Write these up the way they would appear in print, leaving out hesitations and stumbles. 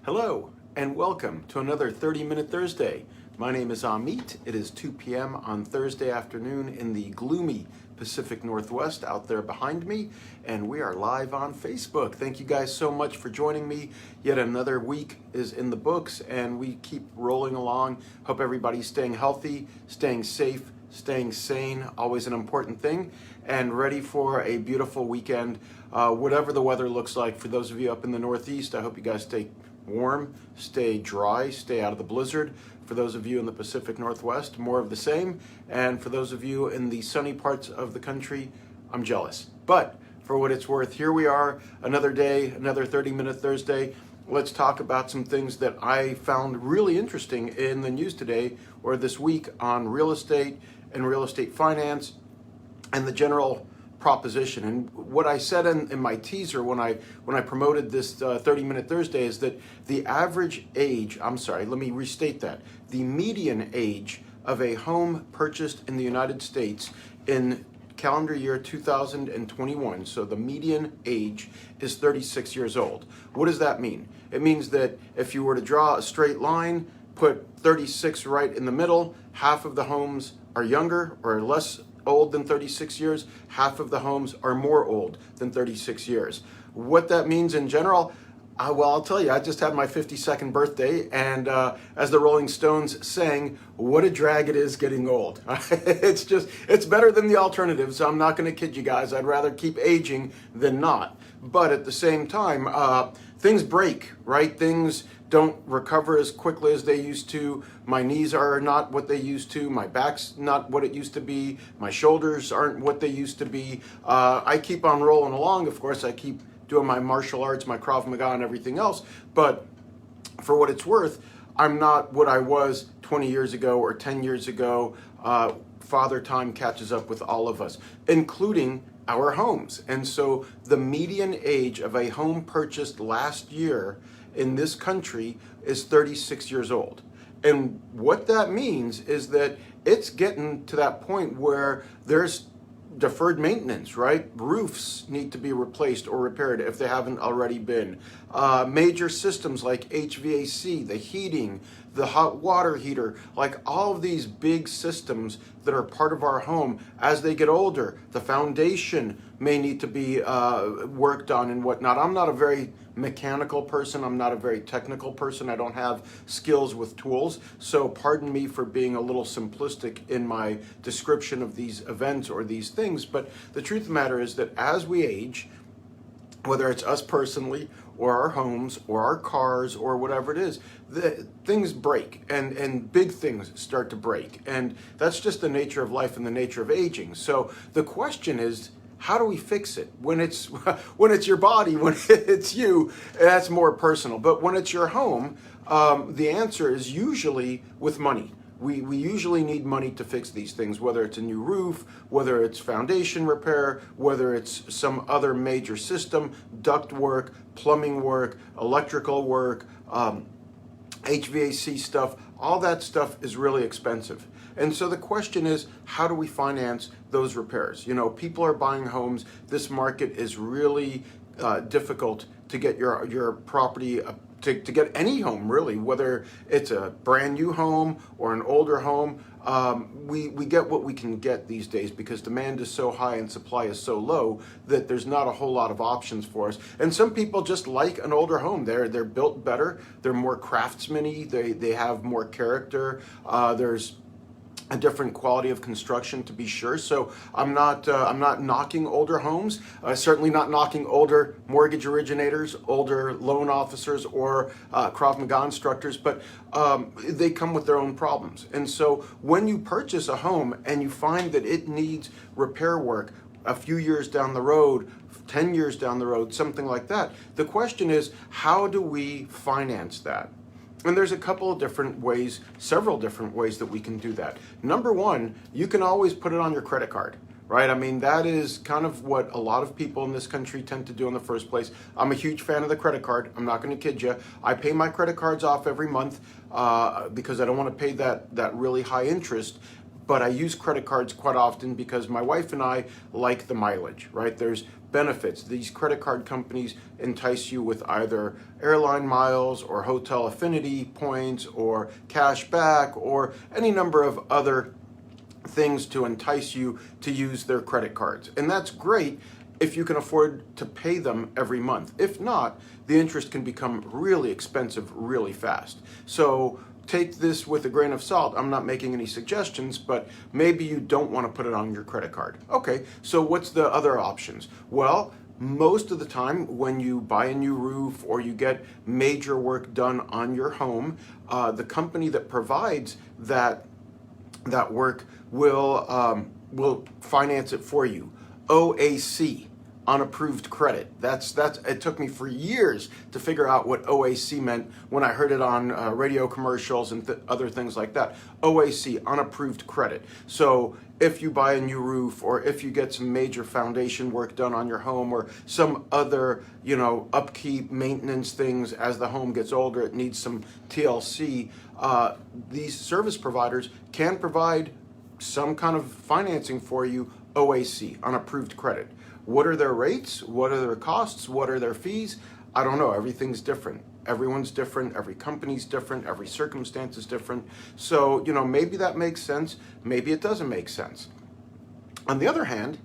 Hello and welcome to another 30-Minute Thursday. My name is Amit. It is 2 p.m. on Thursday afternoon in the gloomy Pacific Northwest out there behind me, and we are live on Facebook. Thank you guys so much for joining me. Yet another week is in the books and we keep rolling along. Hope everybody's staying healthy, staying safe, staying sane, always an important thing, and ready for a beautiful weekend. Whatever the weather looks like, for those of you up in the Northeast, I hope you guys stay warm, stay dry, stay out of the blizzard. For those of you in the Pacific Northwest, more of the same. And for those of you in the sunny parts of the country, I'm jealous. But for what it's worth, here we are, another day, another 30-Minute Thursday. Let's talk about some things that I found really interesting in the news today or this week on real estate and real estate finance and the general proposition. And what I said in my teaser when I promoted this 30-Minute Thursday is that the average age, let me restate that. The median age of a home purchased in the United States in calendar year 2021, so the median age is 36 years old. What does that mean? It means that if you were to draw a straight line, put 36 right in the middle, half of the homes are younger or less old than 36 years, half of the homes are more old than 36 years. What that means in general, well, I'll tell you, I just had my 52nd birthday, and as the Rolling Stones sang, what a drag it is getting old. It's better than the alternatives. I'm not going to kid you guys. I'd rather keep aging than not. But at the same time, things break, right? Things don't recover as quickly as they used to. My knees are not what they used to. My back's not what it used to be. My shoulders aren't what they used to be. I keep on rolling along. Of course, I keep doing my martial arts, my Krav Maga and everything else. But for what it's worth, I'm not what I was 20 years ago or 10 years ago. Father Time catches up with all of us, including our homes. And so the median age of a home purchased last year in this country is 36 years old. And what that means is that it's getting to that point where there's deferred maintenance, right? Roofs need to be replaced or repaired if they haven't already been. Major systems like HVAC, the heating, the hot water heater, like all of these big systems that are part of our home, as they get older, the foundation may need to be worked on and whatnot. I'm not a very mechanical person. I'm not a very technical person. I don't have skills with tools. So pardon me for being a little simplistic in my description of these events or these things. But the truth of the matter is that as we age, whether it's us personally or our homes or our cars or whatever it is, things break and big things start to break. And that's just the nature of life and the nature of aging. So the question is, how do we fix it? When it's your body, when it's you, that's more personal. But when it's your home, the answer is usually with money. We usually need money to fix these things, whether it's a new roof, whether it's foundation repair, whether it's some other major system, duct work, plumbing work, electrical work, HVAC stuff. All that stuff is really expensive. And so the question is, how do we finance those repairs? You know, people are buying homes. This market is really difficult to get your property, to get any home really, whether it's a brand new home or an older home. We get what we can get these days because demand is so high and supply is so low that there's not a whole lot of options for us. And some people just like an older home. They're built better. They're more craftsman-y. They have more character. There's a different quality of construction, to be sure. So I'm not knocking older homes. Certainly not knocking older mortgage originators, older loan officers, or Krav Maga instructors. But they come with their own problems. And so when you purchase a home and you find that it needs repair work a few years down the road, 10 years down the road, something like that, the question is, how do we finance that? And there's a couple of different ways, several different ways that we can do that. Number one, you can always put it on your credit card, right? I mean, that is kind of what a lot of people in this country tend to do in the first place. I'm a huge fan of the credit card. I'm not going to kid you. I pay my credit cards off every month because I don't want to pay that really high interest. but I use credit cards quite often because my wife and I like the mileage, right? There's benefits. These credit card companies entice you with either airline miles or hotel affinity points or cash back or any number of other things to entice you to use their credit cards. And that's great if you can afford to pay them every month. If not, the interest can become really expensive really fast. So take this with a grain of salt. I'm not making any suggestions, but maybe you don't want to put it on your credit card. Okay, so what's the other options? Well, most of the time when you buy a new roof or you get major work done on your home, the company that provides that work will finance it for you. OAC, unapproved credit. That's it took me for years to figure out what OAC meant when I heard it on radio commercials and other things like that. OAC, unapproved credit. So if you buy a new roof or if you get some major foundation work done on your home or some other, upkeep, maintenance things as the home gets older, it needs some TLC, these service providers can provide some kind of financing for you, OAC, unapproved credit. What are their rates? What are their costs? What are their fees? I don't know. Everything's different. Everyone's different. Every company's different. Every circumstance is different. So, maybe that makes sense. Maybe it doesn't make sense. On the other hand,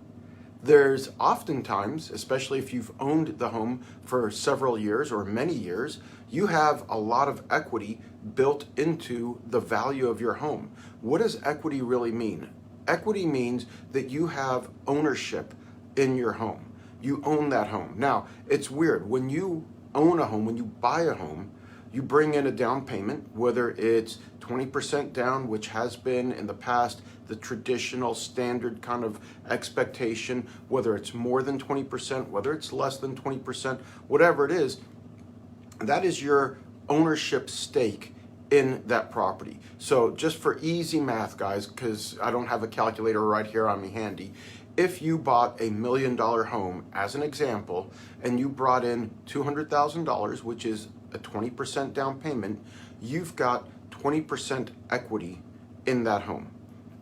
there's oftentimes, especially if you've owned the home for several years or many years, you have a lot of equity built into the value of your home. What does equity really mean? Equity means that you have ownership in your home. You own that home. Now, it's weird. When you own a home, when you buy a home, you bring in a down payment, whether it's 20% down, which has been in the past the traditional standard kind of expectation, whether it's more than 20%, whether it's less than 20%, whatever it is, that is your ownership stake in that property. So just for easy math, guys, because I don't have a calculator right here on me handy, if you bought $1 million home, as an example, and you brought in $200,000, which is a 20% down payment, you've got 20% equity in that home.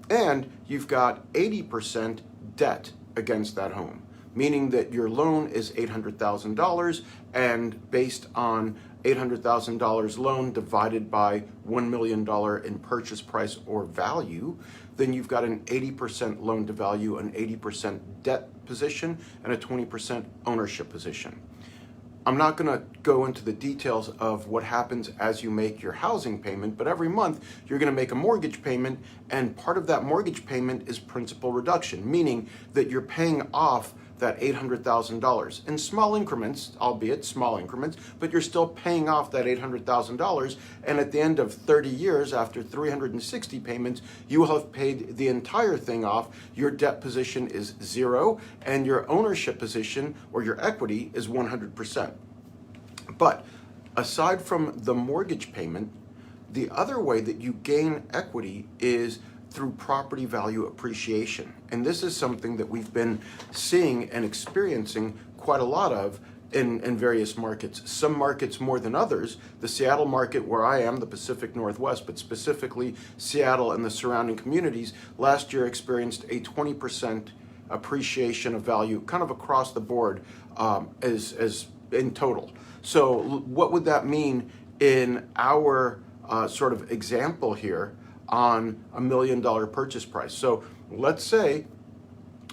And you've got 80% debt against that home, meaning that your loan is $800,000, and based on $800,000 loan divided by $1 million in purchase price or value, then you've got an 80% loan to value, an 80% debt position, and a 20% ownership position. I'm not going to go into the details of what happens as you make your housing payment, but every month you're going to make a mortgage payment, and part of that mortgage payment is principal reduction, meaning that you're paying off that $800,000 in small increments, albeit small increments, but you're still paying off that $800,000. And at the end of 30 years, after 360 payments, you will have paid the entire thing off. Your debt position is zero, and your ownership position or your equity is 100%. But aside from the mortgage payment, the other way that you gain equity is through property value appreciation. And this is something that we've been seeing and experiencing quite a lot of in various markets. Some markets more than others. The Seattle market where I am, the Pacific Northwest, but specifically Seattle and the surrounding communities, last year experienced a 20% appreciation of value kind of across the board as in total. So what would that mean in our sort of example here on $1 million purchase price? So let's say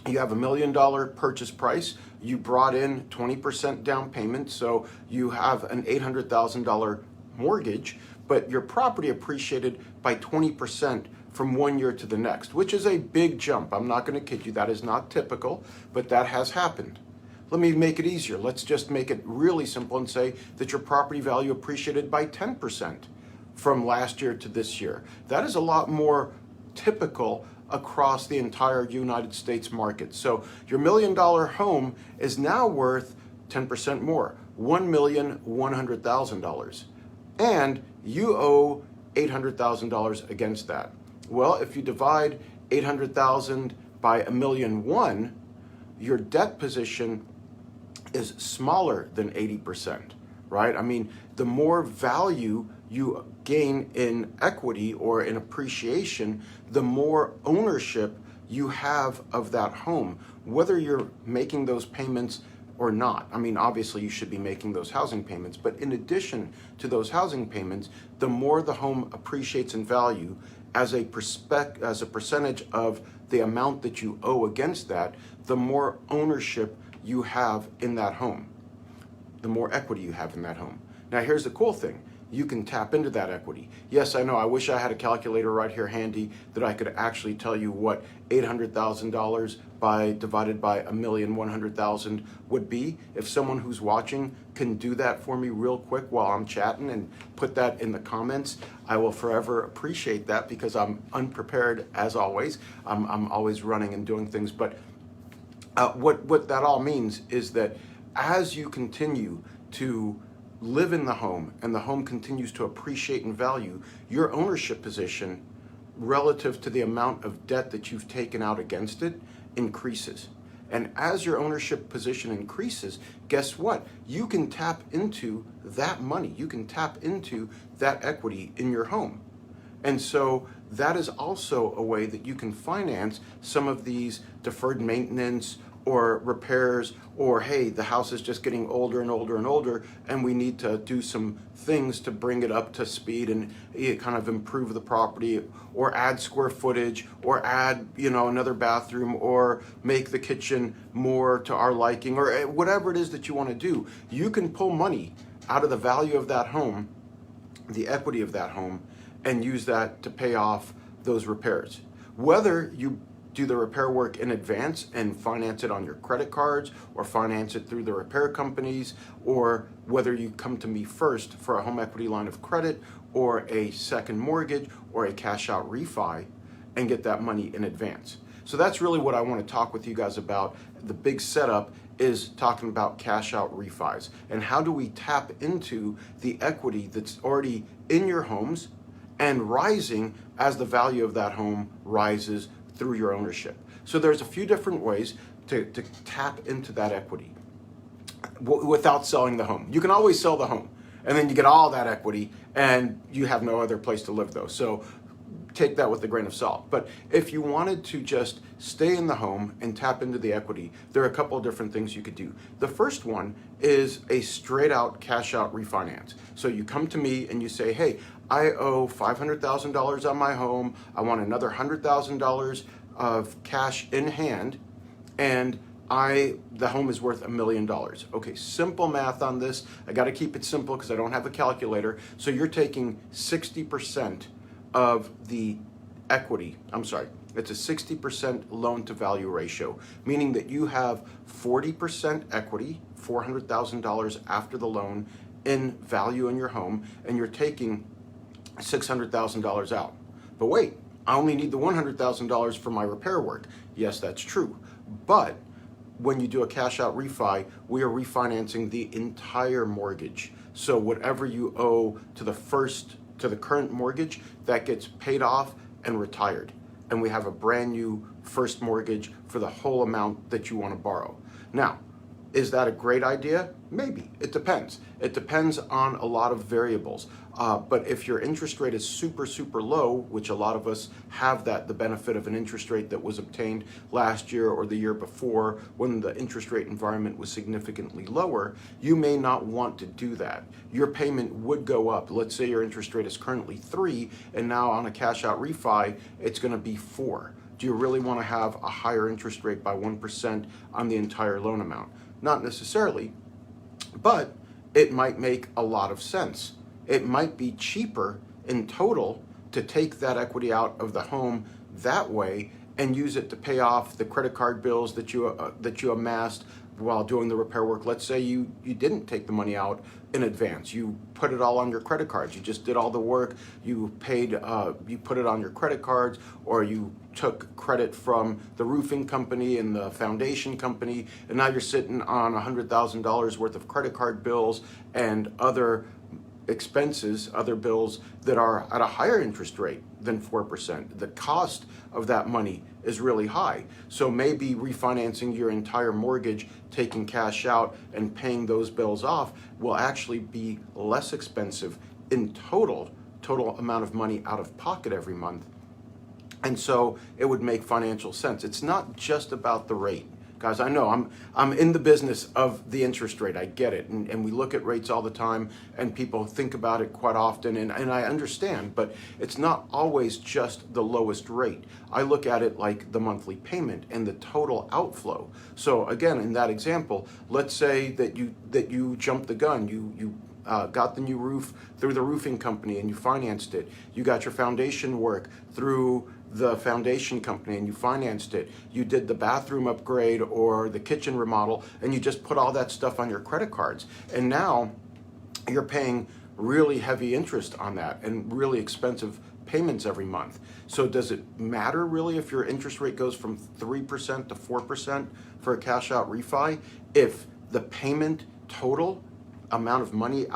you have $1 million purchase price, you brought in 20% down payment, so you have an $800,000 mortgage, but your property appreciated by 20% from 1 year to the next, which is a big jump. I'm not going to kid you, that is not typical, but that has happened. Let me make it easier. Let's just make it really simple and say that your property value appreciated by 10% from last year to this year. That is a lot more typical across the entire United States market. So your $1 million home is now worth 10% more, $1,100,000. And you owe $800,000 against that. Well, if you divide 800,000 by $1,000,001, your debt position is smaller than 80%, right? I mean, the more value you gain in equity or in appreciation, the more ownership you have of that home, whether you're making those payments or not. I mean, obviously you should be making those housing payments, but in addition to those housing payments, the more the home appreciates in value as a percentage of the amount that you owe against that, the more ownership you have in that home, the more equity you have in that home. Now, here's the cool thing. You can tap into that equity. Yes, I know, I wish I had a calculator right here handy that I could actually tell you what $800,000 divided by 1,100,000 would be. If someone who's watching can do that for me real quick while I'm chatting and put that in the comments, I will forever appreciate that, because I'm unprepared as always. I'm always running and doing things, but what that all means is that as you continue to live in the home and the home continues to appreciate in value, your ownership position relative to the amount of debt that you've taken out against it increases. And as your ownership position increases, guess what? You can tap into that money. You can tap into that equity in your home. And so that is also a way that you can finance some of these deferred maintenance or repairs, or hey, the house is just getting older and older and older, and we need to do some things to bring it up to speed and kind of improve the property, or add square footage, or add, another bathroom, or make the kitchen more to our liking, or whatever it is that you want to do. You can pull money out of the value of that home, the equity of that home, and use that to pay off those repairs. Whether you do the repair work in advance and finance it on your credit cards, or finance it through the repair companies, or whether you come to me first for a home equity line of credit, or a second mortgage, or a cash out refi, and get that money in advance. So that's really what I want to talk with you guys about. The big setup is talking about cash out refis, and how do we tap into the equity that's already in your homes and rising as the value of that home rises through your ownership. So there's a few different ways to tap into that equity without selling the home. You can always sell the home, and then you get all that equity, and you have no other place to live though. So take that with a grain of salt. But if you wanted to just stay in the home and tap into the equity, there are a couple of different things you could do. The first one is a straight out cash out refinance. So you come to me and you say, hey, I owe $500,000 on my home. I want another $100,000 of cash in hand, and the home is worth $1 million. Okay, simple math on this. I got to keep it simple because I don't have a calculator. So you're taking 60% of the equity. I'm sorry, it's a 60% loan to value ratio, meaning that you have 40% equity, $400,000 after the loan in value in your home, and you're taking $600,000 out. But wait, I only need the $100,000 for my repair work. Yes, that's true. But when you do a cash out refi, we are refinancing the entire mortgage. So whatever you owe to the current mortgage, that gets paid off and retired. And we have a brand new first mortgage for the whole amount that you want to borrow. Now, is that a great idea? Maybe. It depends. It depends on a lot of variables. But if your interest rate is super, super low, which a lot of us have the benefit of an interest rate that was obtained last year or the year before when the interest rate environment was significantly lower, you may not want to do that. Your payment would go up. Let's say your interest rate is currently 3, and now on a cash out refi, it's going to be 4. Do you really want to have a higher interest rate by 1% on the entire loan amount? Not necessarily, but it might make a lot of sense. It might be cheaper in total to take that equity out of the home that way and use it to pay off the credit card bills that you amassed while doing the repair work. Let's say you didn't take the money out in advance. You put it all on your credit cards. You just did all the work. You paid. You put it on your credit cards, or you took credit from the roofing company and the foundation company, and now you're sitting on $100,000 worth of credit card bills and other expenses, other bills that are at a higher interest rate than 4%. The cost of that money is really high. So maybe refinancing your entire mortgage, taking cash out and paying those bills off will actually be less expensive in total amount of money out of pocket every month. And so it would make financial sense. It's not just about the rate. Guys, I know I'm in the business of the interest rate. I get it. And we look at rates all the time and people think about it quite often. And I understand, but it's not always just the lowest rate. I look at it like the monthly payment and the total outflow. So again, in that example, let's say that you jumped the gun. You got the new roof through the roofing company and you financed it. You got your foundation work through the foundation company and you financed it. You did the bathroom upgrade or the kitchen remodel and you just put all that stuff on your credit cards. And now you're paying really heavy interest on that and really expensive payments every month. So does it matter really if your interest rate goes from 3% to 4% for a cash out refi if the payment total amount of money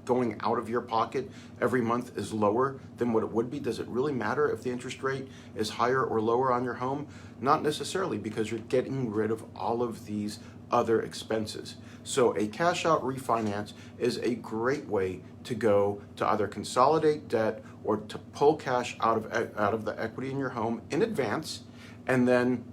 going out of your pocket every month is lower than what it would be? Does it really matter if the interest rate is higher or lower on your home? Not necessarily, because you're getting rid of all of these other expenses. So a cash out refinance is a great way to go to either consolidate debt or to pull cash out of the equity in your home in advance and then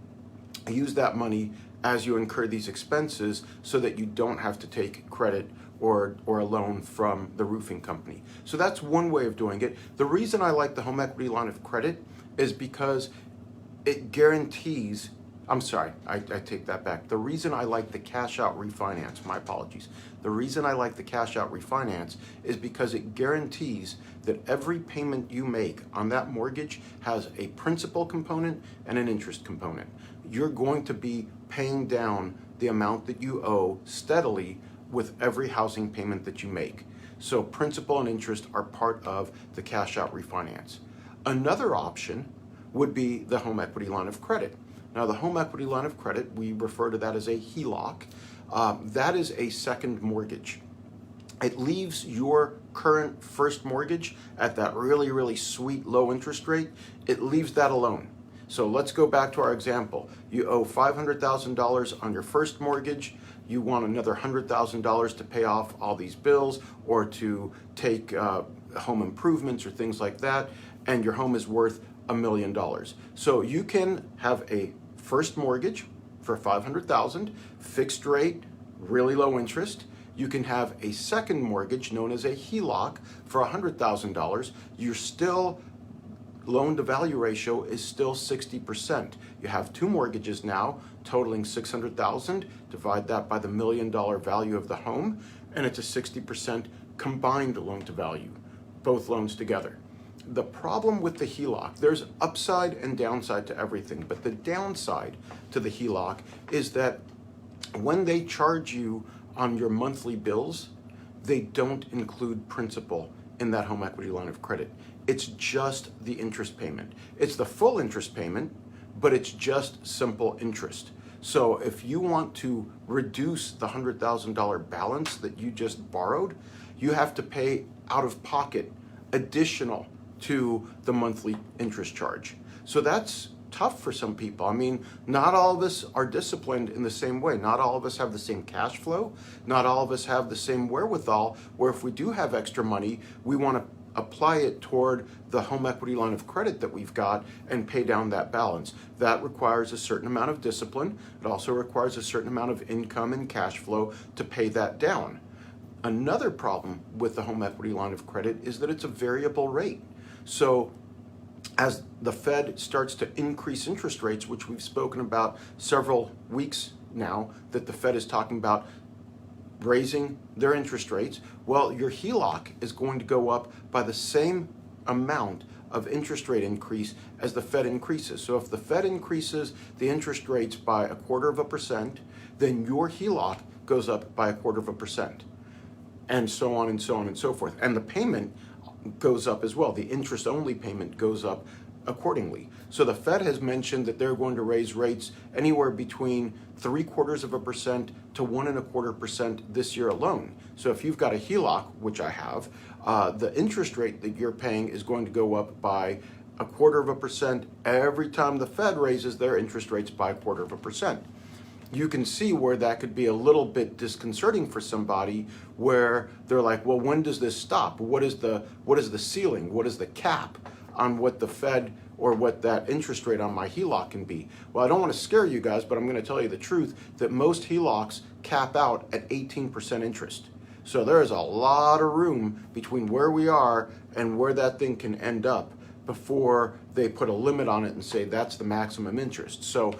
use that money as you incur these expenses so that you don't have to take credit or a loan from the roofing company. So that's one way of doing it. The reason I like the home equity line of credit is because it guarantees, I take that back. The reason I like the cash out refinance, my apologies. The reason I like the cash out refinance is because it guarantees that every payment you make on that mortgage has a principal component and an interest component. You're going to be paying down the amount that you owe steadily with every housing payment that you make. So principal and interest are part of the cash out refinance. Another option would be the home equity line of credit. Now the home equity line of credit, we refer to that as a HELOC. That is a second mortgage. It leaves your current first mortgage at that really, really sweet low interest rate. It leaves that alone. So let's go back to our example. You owe $500,000 on your first mortgage. You want another $100,000 to pay off all these bills or to take home improvements or things like that, and your home is worth $1 million. So you can have a first mortgage for $500,000, fixed rate, really low interest. You can have a second mortgage known as a HELOC for $100,000. You're still loan to value ratio is still 60%. You have two mortgages now totaling $600,000. Divide that by the $1 million value of the home, and it's a 60% combined loan to value, both loans together. The problem with the HELOC, there's upside and downside to everything, but the downside to the HELOC is that when they charge you on your monthly bills, they don't include principal in that home equity line of credit. It's just the interest payment. It's the full interest payment, but it's just simple interest. So if you want to reduce the $100,000 balance that you just borrowed, you have to pay out of pocket additional to the monthly interest charge. So that's tough for some people. I mean, not all of us are disciplined in the same way. Not all of us have the same cash flow. Not all of us have the same wherewithal, where if we do have extra money, we want to apply it toward the home equity line of credit that we've got and pay down that balance. That requires a certain amount of discipline. It also requires a certain amount of income and cash flow to pay that down. Another problem with the home equity line of credit is that it's a variable rate. So as the Fed starts to increase interest rates, which we've spoken about several weeks now, that the Fed is talking about raising their interest rates, well, your HELOC is going to go up by the same amount of interest rate increase as the Fed increases. So if the Fed increases the interest rates by 1/4%, then your HELOC goes up by 1/4%, and so on and so on and so forth. And the payment goes up as well. The interest-only payment goes up accordingly. So the Fed has mentioned that they're going to raise rates anywhere between 0.75% to 1.25% this year alone. So if you've got a HELOC, which I have, the interest rate that you're paying is going to go up by 1/4% every time the Fed raises their interest rates by 1/4%. you can see where that could be a little bit disconcerting for somebody, where they're like, well, when does this stop? What is the ceiling? What is the cap on what the Fed or what that interest rate on my HELOC can be? Well, I don't want to scare you guys, but I'm going to tell you the truth that most HELOCs cap out at 18% interest. So there is a lot of room between where we are and where that thing can end up before they put a limit on it and say that's the maximum interest. So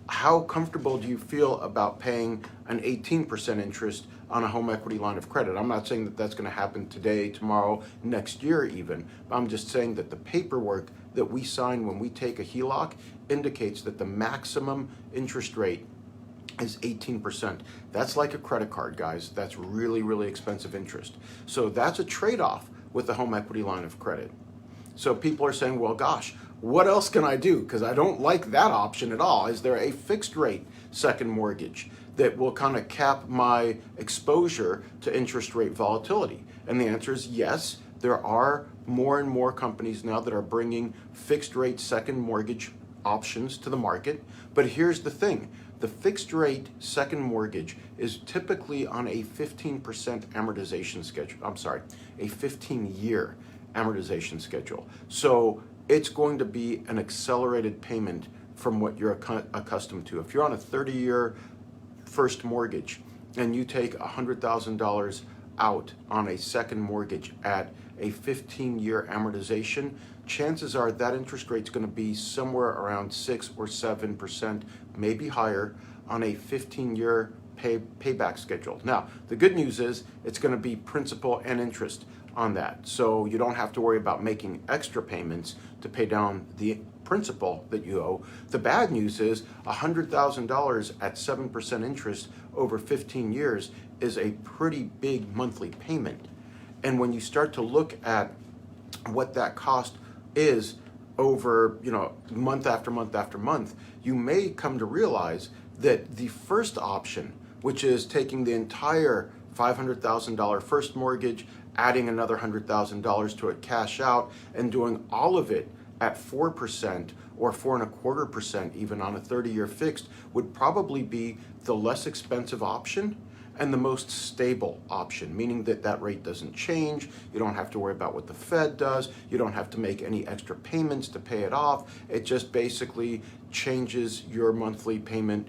how comfortable do you feel about paying an 18% interest on a home equity line of credit? I'm not saying that that's going to happen today, tomorrow, next year even. I'm just saying that the paperwork that we sign when we take a HELOC indicates that the maximum interest rate is 18%. That's like a credit card, guys. That's really, really expensive interest. So that's a trade-off with the home equity line of credit. So people are saying, well, gosh, what else can I do? Because I don't like that option at all. Is there a fixed rate second mortgage that will kind of cap my exposure to interest rate volatility? And the answer is yes. There are more and more companies now that are bringing fixed rate second mortgage options to the market. But here's the thing. The fixed rate second mortgage is typically on a 15% amortization schedule. I'm sorry, a 15-year amortization schedule. So it's going to be an accelerated payment from what you're accustomed to. If you're on a 30-year first mortgage and you take $100,000 out on a second mortgage at a 15-year amortization, chances are that interest rate's going to be somewhere around 6 or 7%, maybe higher, on a 15-year payback schedule. Now, the good news is it's going to be principal and interest on that. So you don't have to worry about making extra payments to pay down the principal that you owe. The bad news is $100,000 at 7% interest over 15 years is a pretty big monthly payment. And when you start to look at what that cost is over, month after month after month, you may come to realize that the first option, which is taking the entire $500,000 first mortgage, adding another $100,000 to it, cash out, and doing all of it at 4% or 4.25% even on a 30-year fixed, would probably be the less expensive option and the most stable option, meaning that that rate doesn't change. You don't have to worry about what the Fed does. You don't have to make any extra payments to pay it off. It just basically changes your monthly payment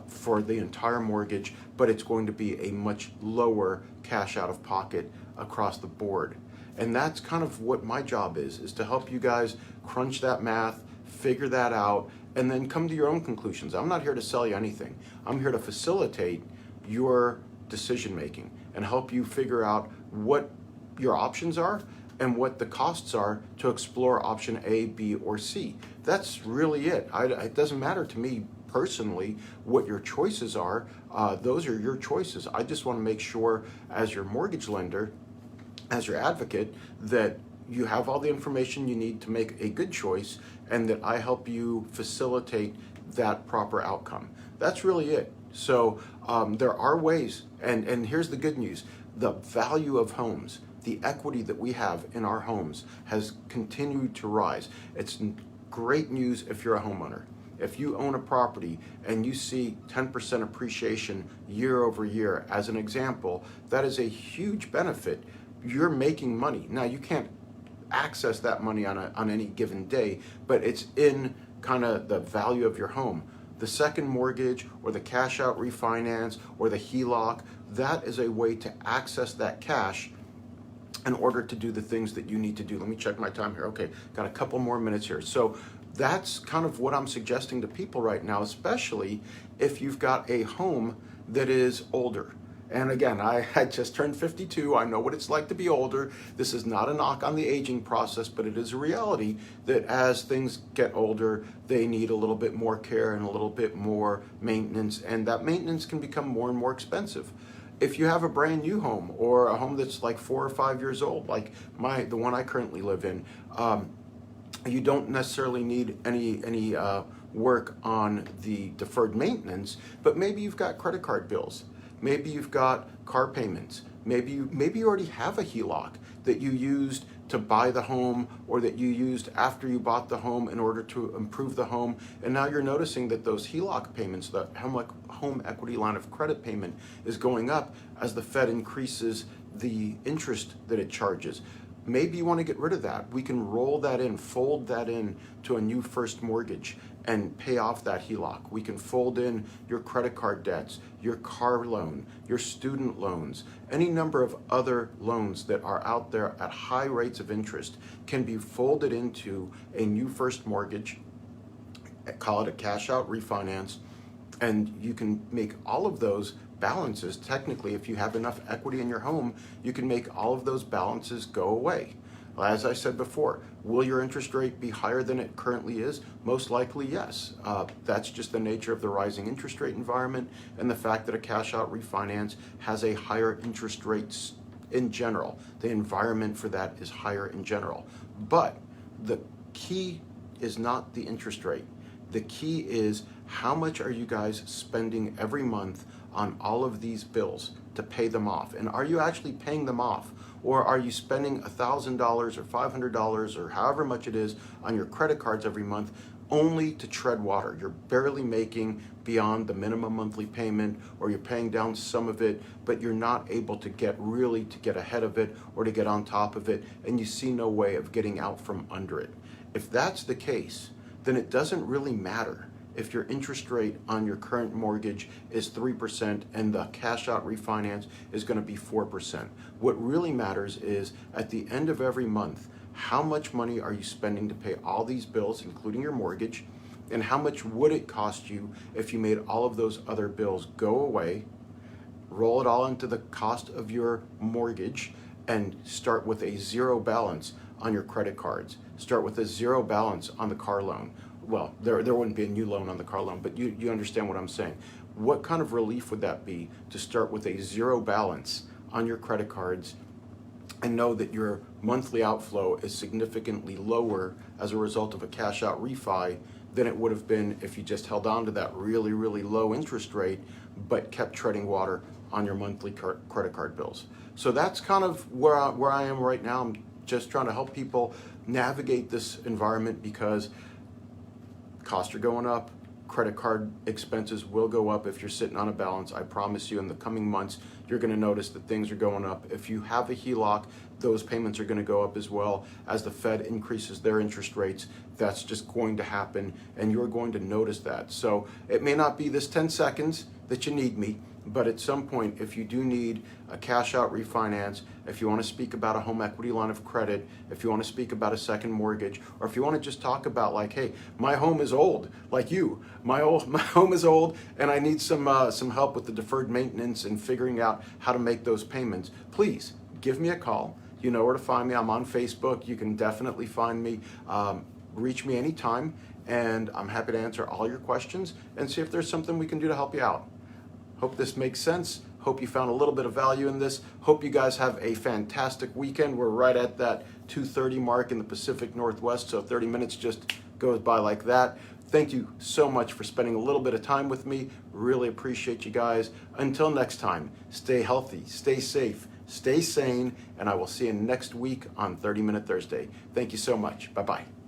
for the entire mortgage, but it's going to be a much lower cash out of pocket across the board. And that's kind of what my job is to help you guys crunch that math, figure that out, and then come to your own conclusions. I'm not here to sell you anything. I'm here to facilitate your decision making and help you figure out what your options are and what the costs are to explore option A, B, or C. That's really it. It doesn't matter to me personally what your choices are. Those are your choices. I just want to make sure, as your mortgage lender, as your advocate, that you have all the information you need to make a good choice, and that I help you facilitate that proper outcome. That's really it. So there are ways, and here's the good news. The value of homes, the equity that we have in our homes, has continued to rise. It's great news if you're a homeowner. If you own a property and you see 10% appreciation year over year, as an example, that is a huge benefit. You're making money. Now, you can't access that money on any given day, but it's in kind of the value of your home. The second mortgage or the cash out refinance or the HELOC, that is a way to access that cash in order to do the things that you need to do. Let me check my time here. Okay, got a couple more minutes here. So that's kind of what I'm suggesting to people right now, especially if you've got a home that is older. And again, I just turned 52. I know what it's like to be older. This is not a knock on the aging process, but it is a reality that as things get older, they need a little bit more care and a little bit more maintenance, and that maintenance can become more and more expensive. If you have a brand new home or a home that's like 4 or 5 years old, like the one I currently live in, you don't necessarily need any work on the deferred maintenance, but maybe you've got credit card bills. Maybe you've got car payments. Maybe you already have a HELOC that you used to buy the home, or that you used after you bought the home in order to improve the home, and now you're noticing that those HELOC payments, the home equity line of credit payment, is going up as the Fed increases the interest that it charges. Maybe you want to get rid of that. We can roll that in, fold that in to a new first mortgage and pay off that HELOC. We can fold in your credit card debts, your car loan, your student loans, any number of other loans that are out there at high rates of interest can be folded into a new first mortgage, call it a cash out refinance, and you can make all of those balances. Technically, if you have enough equity in your home, you can make all of those balances go away. As I said before, will your interest rate be higher than it currently is? Most likely, yes. That's just the nature of the rising interest rate environment and the fact that a cash out refinance has a higher interest rate in general. The environment for that is higher in general. But the key is not the interest rate. The key is, how much are you guys spending every month on all of these bills to pay them off? And are you actually paying them off? Or are you spending $1,000 or $500 or however much it is on your credit cards every month only to tread water? You're barely making beyond the minimum monthly payment, or you're paying down some of it, but you're not able to get ahead of it or to get on top of it, and you see no way of getting out from under it. If that's the case, then it doesn't really matter if your interest rate on your current mortgage is 3% and the cash out refinance is going to be 4%. What really matters is, at the end of every month, how much money are you spending to pay all these bills, including your mortgage, and how much would it cost you if you made all of those other bills go away, roll it all into the cost of your mortgage, and start with a zero balance on your credit cards, start with a zero balance on the car loan. Well, there wouldn't be a new loan on the car loan, but you understand what I'm saying. What kind of relief would that be to start with a zero balance on your credit cards and know that your monthly outflow is significantly lower as a result of a cash out refi than it would have been if you just held on to that really, really low interest rate but kept treading water on your monthly credit card bills. So that's kind of where I am right now. I'm just trying to help people navigate this environment, because costs are going up. Credit card expenses will go up if you're sitting on a balance. I promise you, in the coming months, you're going to notice that things are going up. If you have a HELOC, those payments are going to go up as well. As the Fed increases their interest rates, that's just going to happen, and you're going to notice that. So it may not be this 10 seconds that you need me, but at some point, if you do need a cash out refinance, if you want to speak about a home equity line of credit, if you want to speak about a second mortgage, or if you want to just talk about, like, hey, my home is old, like you, my home is old, and I need some help with the deferred maintenance and figuring out how to make those payments, please give me a call. You know where to find me. I'm on Facebook. You can definitely find me. Reach me anytime, and I'm happy to answer all your questions and see if there's something we can do to help you out. Hope this makes sense. Hope you found a little bit of value in this. Hope you guys have a fantastic weekend. We're right at that 2:30 mark in the Pacific Northwest, so 30 minutes just goes by like that. Thank you so much for spending a little bit of time with me. Really appreciate you guys. Until next time, stay healthy, stay safe, stay sane, and I will see you next week on 30 Minute Thursday. Thank you so much. Bye-bye.